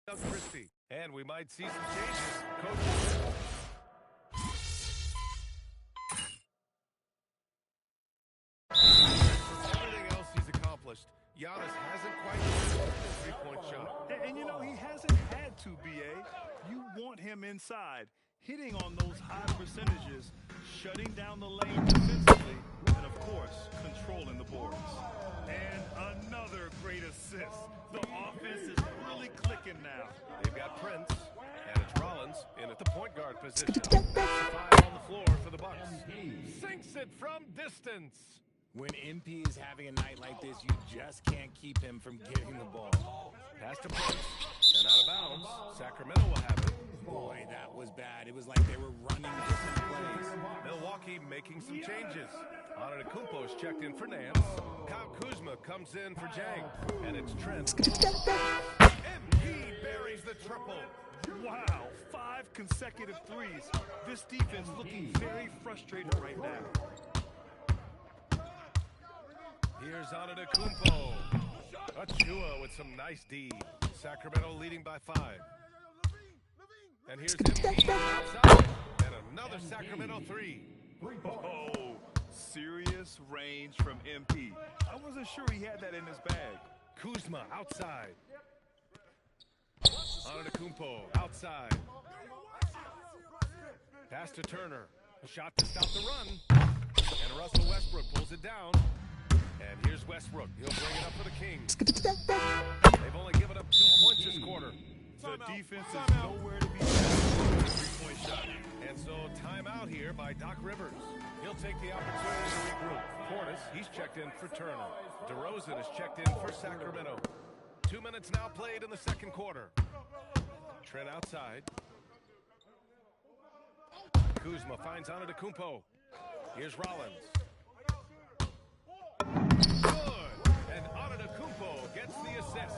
Doug Christie. And we might see some changes. Coach. Everything else he's accomplished, Giannis hasn't quite hit the three-point shot. And you know, he hasn't had to, B.A. You want him inside, hitting on those high percentages, shutting down the lane defensively, and of course, controlling the boards. And another great assist. The offense is really clicking now. They've got Prince, and it's Rollins in at the point guard position. That's the five on the floor for the Bucks. Sinks it from distance. When MP is having a night like this, you just can't keep him from getting the ball. Pass to Prince, and out of bounds. Sacramento will have it. Boy, that was bad. It was like they were running different plays. Milwaukee making some changes. Antetokounmpo's checked in for Nance. Kyle Kuzma comes in for Jang. And it's Trent. MP buries the triple. Wow, 5 consecutive threes. This defense looking very frustrated right now. Here's Antetokounmpo. Achua with some nice D. Sacramento leading by 5. And here's MP outside. And another Sacramento 3. Oh, serious range from MP. I wasn't sure he had that in his bag. Kuzma outside. Antetokounmpo outside. Pass to Turner. A shot to stop the run. And Russell Westbrook pulls it down. And here's Westbrook. He'll bring it up for the Kings. They've only given up 2 points this quarter. The defense is nowhere to be found. 3-point shot. And so timeout here by Doc Rivers. He'll take the opportunity to regroup. Portis, he's checked in for Turner. DeRozan is checked in for Sacramento. 2 minutes now played in the second quarter. Trent outside. Kuzma finds Antetokounmpo. Here's Rollins. Good. And Antetokounmpo gets the assist.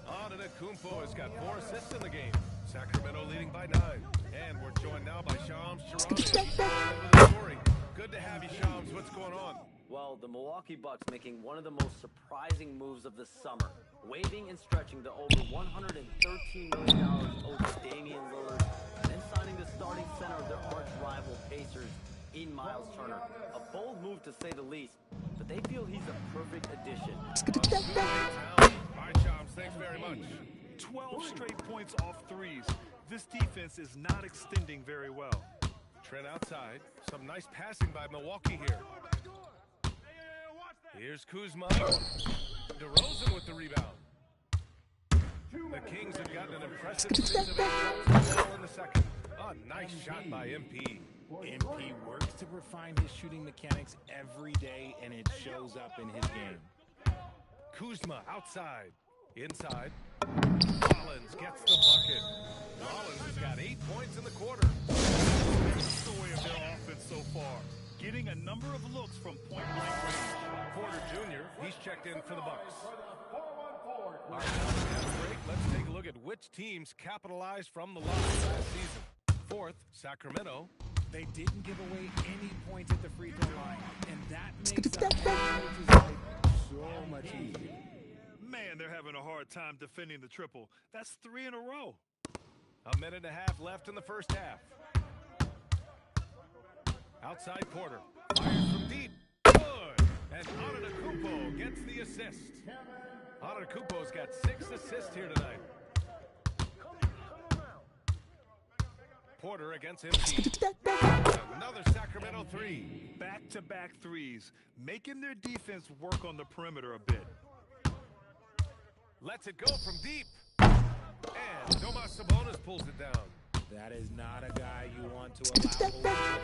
Antetokounmpo has got 4 assists in the game. Sacramento leading by 9. And we're joined now by Shams Charania. Good to have you, Shams. What's going on? Well, the Milwaukee Bucks making one of the most surprising moves of the summer, waiving and stretching the over $113 million owed to Damian Lillard, and then signing the starting center of their arch rival Pacers in Miles Turner. A bold move to say the least, but they feel he's a perfect addition. All right, Shams, thanks very much. 12 straight points off threes. This defense is not extending very well. Trent outside. Some nice passing by Milwaukee here. Here's Kuzma. DeRozan with the rebound. The Kings have gotten an impressive 6 of 8 in the second. A nice shot by MP. MP works to refine his shooting mechanics every day, and it shows up in his game. Kuzma outside. Inside. Rollins gets the bucket. Rollins has got 8 points in the quarter. That's the story of their offense so far. Getting a number of looks from point-blank range. Porter Jr., he's checked in for the Bucks. All right, now after the break, let's take a look at which teams capitalized from the loss last season. 4th, Sacramento. They didn't give away any points at the free throw line, and that makes the coach's life so much easier. Man, they're having a hard time defending the triple. That's 3 in a row. A minute and a half left in the first half. Outside Porter. Fires from deep. Good. And Antetokounmpo gets the assist. Antetokounmpo's got 6 assists here tonight. Porter against him. Another Sacramento 3. Back-to-back threes, making their defense work on the perimeter a bit. Lets it go from deep. And Domas Sabonis pulls it down. That is not a guy you want to allow.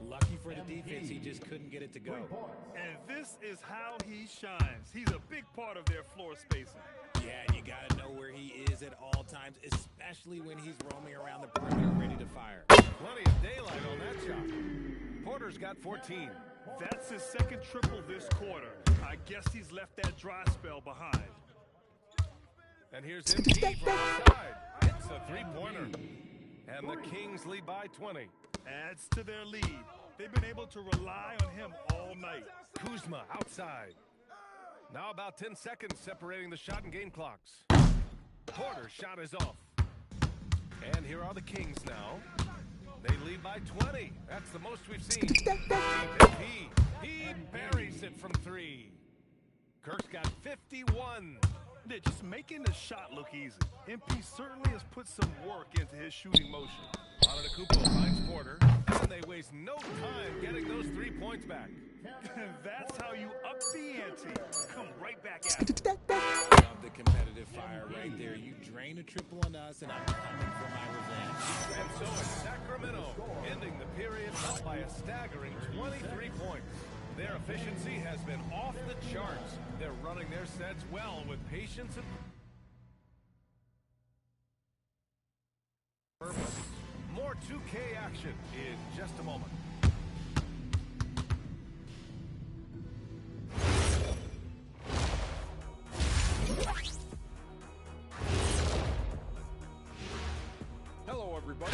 Lucky for the defense, he just couldn't get it to go. And this is how he shines. He's a big part of their floor spacing. Yeah, you got to know where he is at all times, especially when he's roaming around the perimeter ready to fire. Plenty of daylight on that shot. Porter's got 14. That's his second triple this quarter. I guess he's left that dry spell behind. And here's MP from outside. It's a three-pointer. And the Kings lead by 20. Adds to their lead. They've been able to rely on him all night. Kuzma outside. Now about 10 seconds separating the shot and game clocks. Porter's shot is off. And here are the Kings now. They lead by 20. That's the most we've seen. He buries it from three. Kirk's got 51. They're just making the shot look easy. MP certainly has put some work into his shooting motion. Antetokounmpo finds Porter, and they waste no time getting those 3 points back. That's how you up the ante. Come right back at it. Love the competitive fire right there. You drain a triple on us, and I'm coming for my revenge. And so it's Sacramento, ending the period up by a staggering 23 points. Their efficiency has been off the charts. They're running their sets well with patience and purpose. More 2K action in just a moment. Hello, everybody.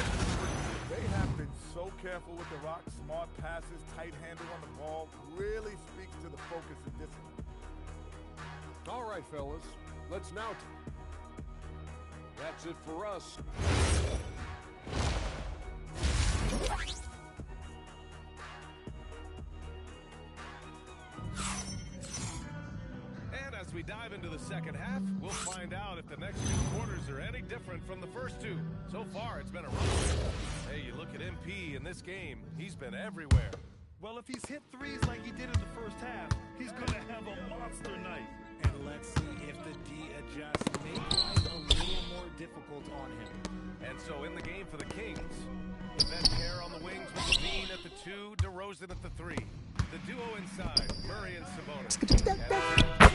They have been so careful with the rock. Smart passes, tight handle on the ball, really speaks to the focus and discipline. All right, fellas, let's now. That's it for us. And as we dive into the second half, we'll find out if the next 2 quarters are any different from the first 2. So far, it's been a run. Hey, you look at MP in this game, he's been everywhere. Well, if he's hit threes like he did in the first half, he's going to have a monster night. And let's see if the D adjusts, make life a little more difficult on him. And so in the game for the Kings, the vet pair on the wings with Levine at the 2, DeRozan at the 3. The duo inside, Murray and Sabonis. And good!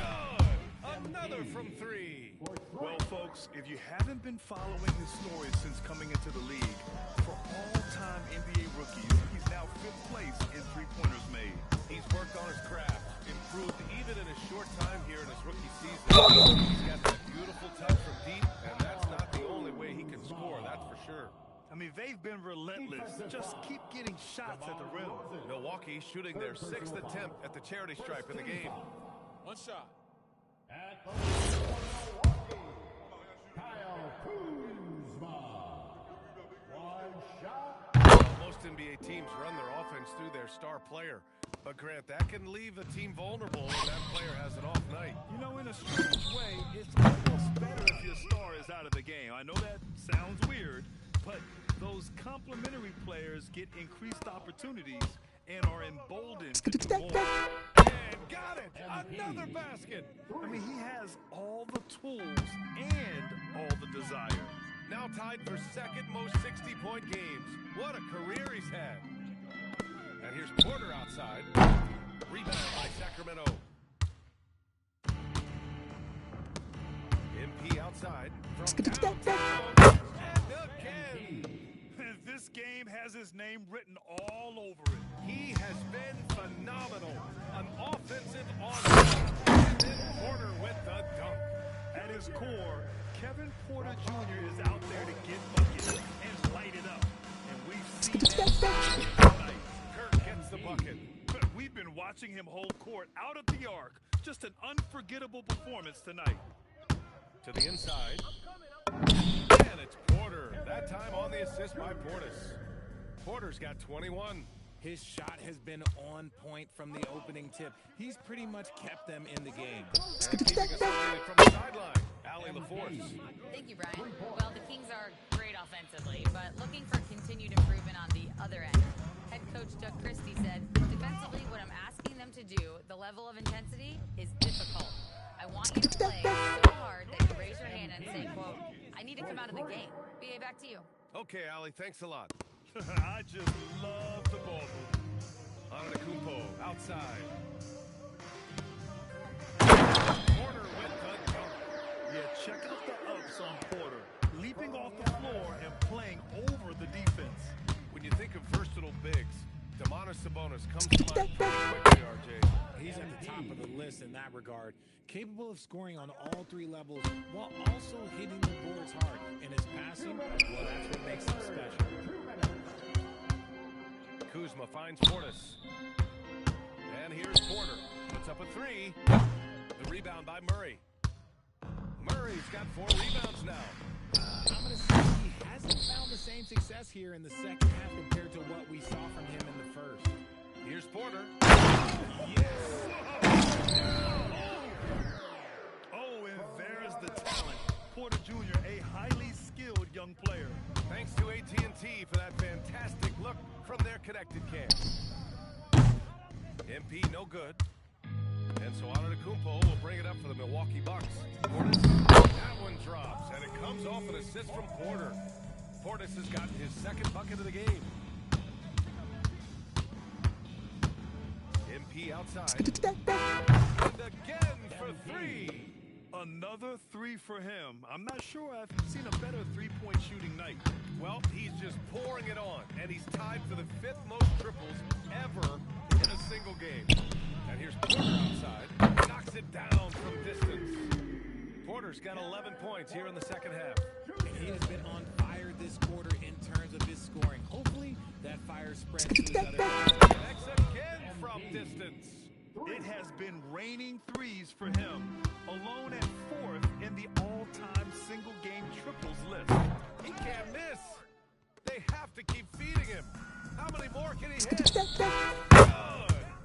Another from 3. Well, folks, if you haven't been following his story since coming into the league, for all-time NBA rookies, he's now 5th place in three-pointers made. He's worked on his craft, improved even in his short time here in his rookie season. He's got that beautiful touch from deep, and that's not the only way he can score, that's for sure. I mean, they've been relentless. Just keep getting shots at the rim. Milwaukee shooting their 6th attempt at the charity stripe in the game. One shot. Most NBA teams run their offense through their star player. But Grant, that can leave a team vulnerable when that player has an off night. You know, in a strange way, it's almost better if your star is out of the game. I know that sounds weird, but those complementary players get increased opportunities and are emboldened to do more. And got it! Another basket! I mean, he has all the tools and all the desire. Now tied for second most 60-point games. What a career he's had. And here's Porter outside. Rebound by Sacramento. MP outside. From downtown. And again. This game has his name written all over it. He has been phenomenal. An offensive on-ramp. And then Porter with the dunk. At his core, Kevin Porter Jr. is out there to get buckets and light it up. And we've seen that tonight. Kirk gets the bucket. We've been watching him hold court out of the arc. Just an unforgettable performance tonight. To the inside. And it's Porter. That time on the assist by Portis. Porter's got 21. His shot has been on point from the opening tip. He's pretty much kept them in the game. And keeping us updated from the sideline, Allie LaForce. Thank you, Brian. Well, the Kings are great offensively, but looking for continued improvement on the other end. Head coach Doug Christie said, defensively, what I'm asking them to do, the level of intensity, is difficult. I want you to play so hard that you raise your hand and say, quote, I need to come out of the game. BA, back to you. Okay, Allie, thanks a lot. I just love the ball movement. Antetokounmpo outside. Porter with the dunk. Yeah, check out the ups on Porter. Leaping off the floor and playing over the defense. When you think of versatile bigs, Domantas Sabonis comes to mind pretty quickly, RJ. He's at the top of the list in that regard, capable of scoring on all 3 levels while also hitting the boards hard. And his passing, well, that's what makes him special. Kuzma finds Portis. And here's Porter. Puts up a 3. The rebound by Murray. Murray He's got 4 rebounds now. I'm going to say he hasn't found the same success here in the second half compared to what we saw from him in the first. Here's Porter. Oh, and there's the talent. Porter Jr., a highly skilled young player. Thanks to AT&T for that fantastic look from their connected cam. MP no good. And so Antetokounmpo will bring it up for the Milwaukee Bucks. Portis, that one drops, and it comes off an assist from Porter. Portis has gotten his second bucket of the game. MP outside. And again for 3. Another 3 for him. I'm not sure I've seen a better three-point shooting night. Well, he's just pouring it on, and he's tied for the 5th most triples ever in a single game. And here's Porter outside. Knocks it down from distance. Porter's got 11 points here in the second half. And he has been on fire this quarter in terms of his scoring. Hopefully, that fire spreads to his other guys. Connects again from distance. It has been raining threes for him, alone at 4th in the all-time single-game triples list. He can't miss. They have to keep feeding him. How many more can he hit? Good.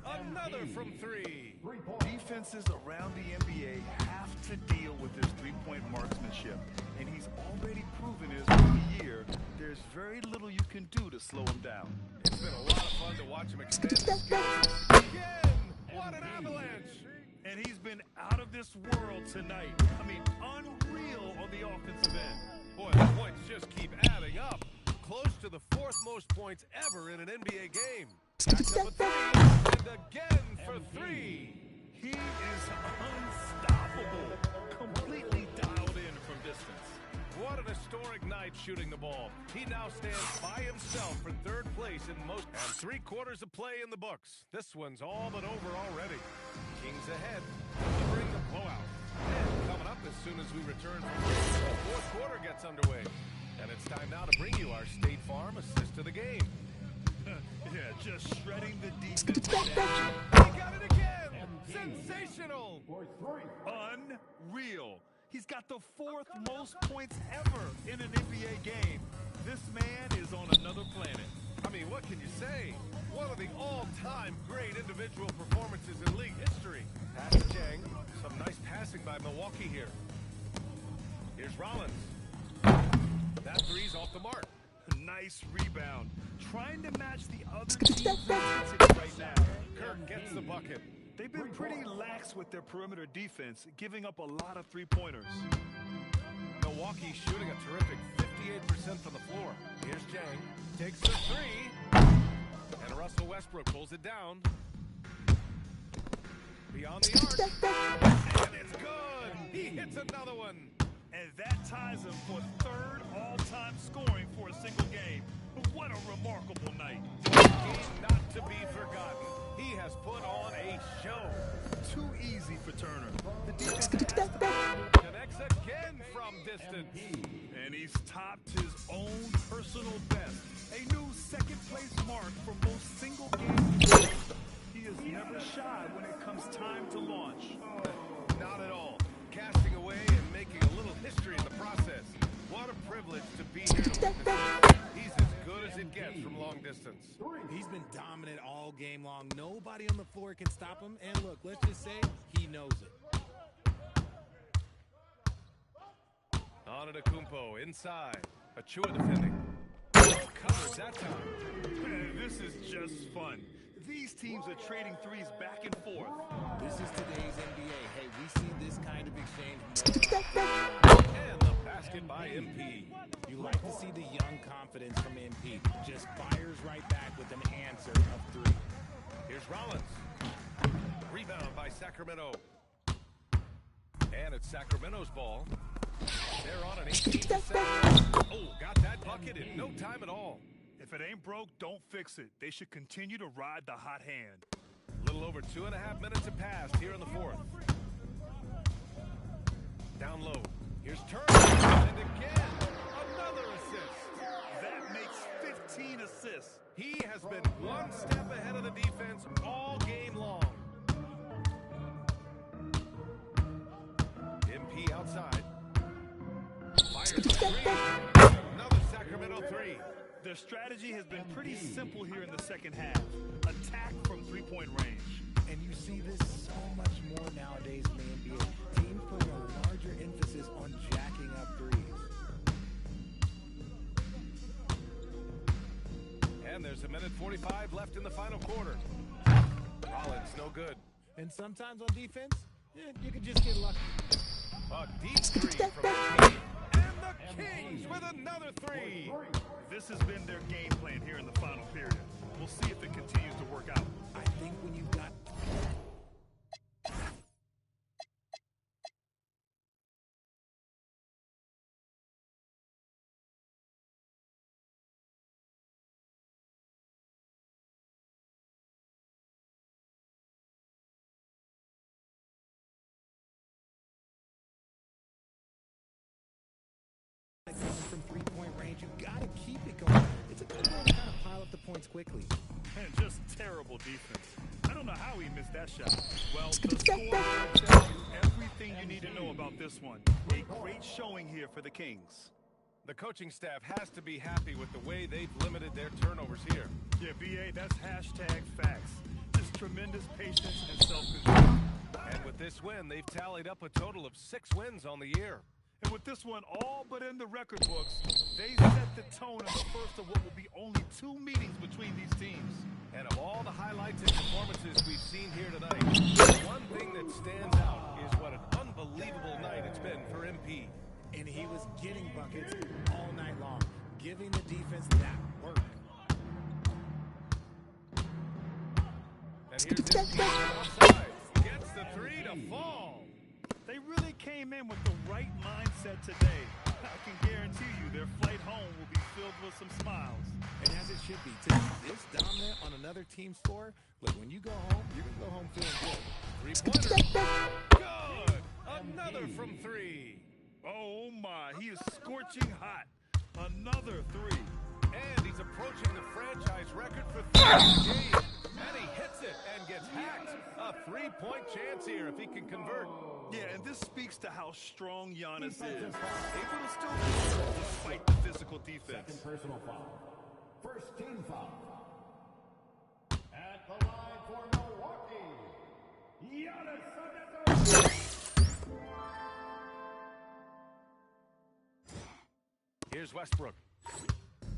Another from 3. Defenses around the NBA have to deal with his three-point marksmanship, and he's already proven his rookie year there's very little you can do to slow him down. It's been a lot of fun to watch him extend his skills. Again, what an avalanche. And he's been out of this world tonight. I mean, unreal on the offensive end. Boy, the points just keep adding up. Close to the 4th most points ever in an NBA game. Backs up a 3, and again for 3. He is unstoppable, completely dialed in from distance. What an historic night shooting the ball. He now stands by himself for 3rd place in most, and 3 quarters of play in the books. This one's all but over already. Kings ahead, delivering the blowout. And coming up as soon as we return from break, the 4th quarter gets underway. And it's time now to bring you our State Farm assist of the game. Yeah, just shredding the defense. He got it again! Sensational! Unreal. He's got the 4th most points ever in an NBA game. This man is on another planet. I mean, what can you say? One of the all-time great individual performances in league history. Pass to Jang. Some nice passing by Milwaukee here. Here's Rollins. That 3's off the mark. Nice rebound. Trying to match the other team's intensity right now. Kirk gets the bucket. They've been pretty lax with their perimeter defense, giving up a lot of three-pointers. Milwaukee shooting a terrific 58% from the floor. Here's Jang. Takes the 3. And Russell Westbrook pulls it down. Beyond the arc. And it's good. He hits another one. And that ties him for 3rd all-time scoring for a single game. What a remarkable night. Game not to be forgotten. He has put on a show. Too easy for Turner. The defense has to Connects again from distance. and he's topped his own personal best. A new second-place mark for most single-game goals. He is never shy when it comes time to launch. Not at all. Casting away and making a little history in the process. What a privilege to be here to witness. He's as good as it gets from long distance. He's been dominant all game long. Nobody on the floor can stop him. And look, let's just say he knows it. Antetokounmpo inside. Achua defending. Covers that time. This is just fun. These teams are trading threes back and forth. This is today's NBA. Hey, we see this kind of exchange. And the basket by MP. You like to see the young confidence from MP. Just fires right back with an answer of 3. Here's Rollins. Rebound by Sacramento. And it's Sacramento's ball. They're on an 18-7. Oh, got that bucket in no time at all. If it ain't broke, don't fix it. They should continue to ride the hot hand. A little over 2.5 minutes have passed here in the 4th. Down low. Here's Turner. And again, another assist. That makes 15 assists. He has been one step ahead of the defense all game long. MP outside. Fires the three. Another Sacramento three. Their strategy has been pretty simple here in the second half. Attack from three-point range. And you see this so much more nowadays in the NBA. Teams putting a larger emphasis on jacking up threes. And there's a minute 45 left in the final quarter. Rollins, no good. And sometimes on defense, you can just get lucky. A deep three from the Kings. And the Kings with another three. This has been their game plan here in the final period. We'll see if it continues to work out. I think when you've got... from three-point range, you've got to keep it going. It's a good way to kind of pile up the points quickly. And just terrible defense. I don't know how he missed that shot. Well, the score tells you everything you need to know about this one. A great showing here for the Kings. The coaching staff has to be happy with the way they've limited their turnovers here. Yeah, BA, that's hashtag facts. Just tremendous patience and self-control. And with this win, they've tallied up a total of 6 wins on the year. And with this one all but in the record books, they set the tone in the first of what will be only 2 meetings between these teams. And of all the highlights and performances we've seen here tonight, the one thing that stands out is what an unbelievable night it's been for MP. And he was getting buckets all night long, giving the defense that work. And here's MP outside. Gets the three to fall. They really came in with the right mindset today. I can guarantee you their flight home will be filled with some smiles. And as it should be, to be this dominant on another team's floor, look, when you go home, you're going to go home feeling good. Three-pointer. Good. Another from 3. Oh my, he is scorching hot. Another 3. And he's approaching the franchise record for 3 in the game. And he hits it and gets hacked. A 3-point chance here if he can convert. Yeah, and this speaks to how strong Giannis is. Able to still score despite the physical defense. Second personal foul. First team foul. At the line for Milwaukee, Giannis Antetokounmpo. Here's Westbrook.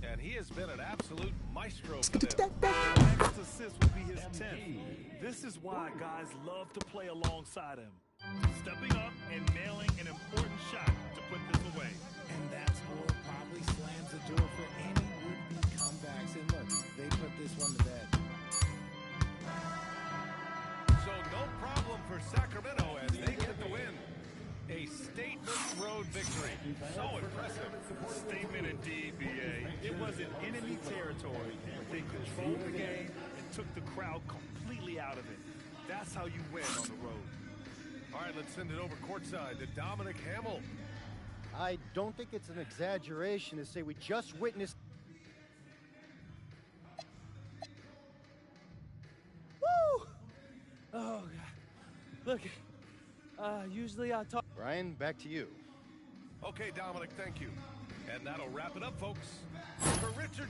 And he has been an absolute maestro for them. Next assist will be his 10th. This is why guys love to play alongside him. Stepping up and nailing an important shot to put this away. And that score probably slams the door for any would-be comebacks. And look, they put this one to bed. So no problem for Sacramento as they get the win. A statement road victory. So impressive. Statement indeed, BA. It was in enemy territory. They controlled the game and took the crowd completely out of it. That's how you win on the road. All right, let's send it over courtside to Dominic Hamill. I don't think it's an exaggeration to say we just witnessed... Woo! Oh, God. Look, usually I talk... Brian, back to you. Okay, Dominic, thank you. And that'll wrap it up, folks. For Richard...